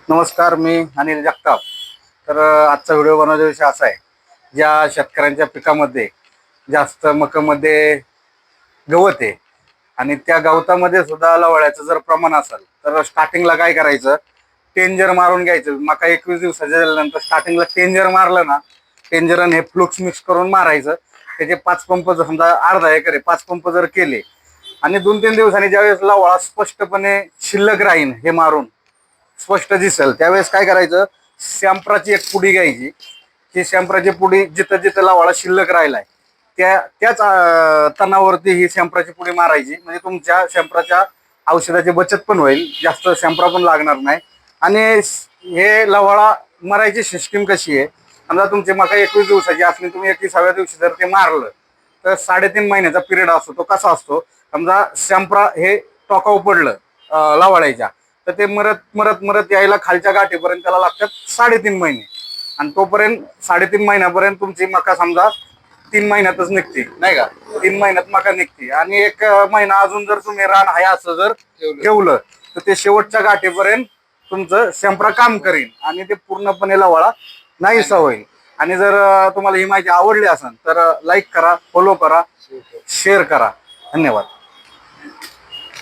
नमस्कार, मी अनिल जगताप. तर आजचा व्हिडिओ बनवण्याचा विषय असा आहे, ज्या शेतकऱ्यांच्या पिकामध्ये जास्त मकामध्ये गवत आहे आणि त्या गवतामध्ये सुद्धा लवाळ्याचं जर प्रमाण असेल तर स्टार्टिंगला काय करायचं, टेंजर मारून घ्यायचं. मका 21 दिवसाच्या झाल्यानंतर स्टार्टिंगला टेंजर मारलं ना, टेंजर आणि हे फ्लुक्स मिक्स करून मारायचं. त्याचे 5 पंप, समजा अर्धा एकर आहे, 5 पंप जर केले आणि 2-3 दिवसांनी ज्यावेळेस लवाळा स्पष्टपणे शिल्लक राहीन, हे मारून स्पष्ट दिसेल त्यावेळेस काय करायचं, शॅम्पराची एक पुडी घ्यायची. ही शॅम्पराची पुडी जिथं जिथं लवाळा शिल्लक राहिलाय त्याच तणावरती ही शॅम्पराची पुडी मारायची. म्हणजे तुमच्या शॅम्पराच्या औषधाची बचत पण होईल, जास्त शॅम्परा पण लागणार नाही. आणि हे लवाळा मरायची सिस्टीम कशी आहे, समजा तुमची मका 21 दिवसाची असली, तुम्ही 21व्या दिवशी जर ते मारलं तर 3.5 महिन्याचा पिरियड असतो. तो कसा असतो, समजा शॅम्परा हे टोकाव पडलं लवाळ्याच्या, तर ते मरत मरत मरत यायला खालच्या गाठीपर्यंत त्याला लागतात 3.5 महिने. आणि तोपर्यंत 3.5 महिन्यापर्यंत तुमची मका समजा 3 महिन्यातच निघते, नाही का? 3 महिन्यात मका निघते. आणि 1 महिना अजून जर तुम्ही रान आहे असं जर ठेवलं तर ते शेवटच्या गाठीपर्यंत तुमचं शॅम्परा काम करीन आणि ते पूर्णपणे लवाळा नाहीसा होईल. आणि जर तुम्हाला ही माहिती आवडली असेल तर लाईक करा, फॉलो करा, शेअर करा. धन्यवाद.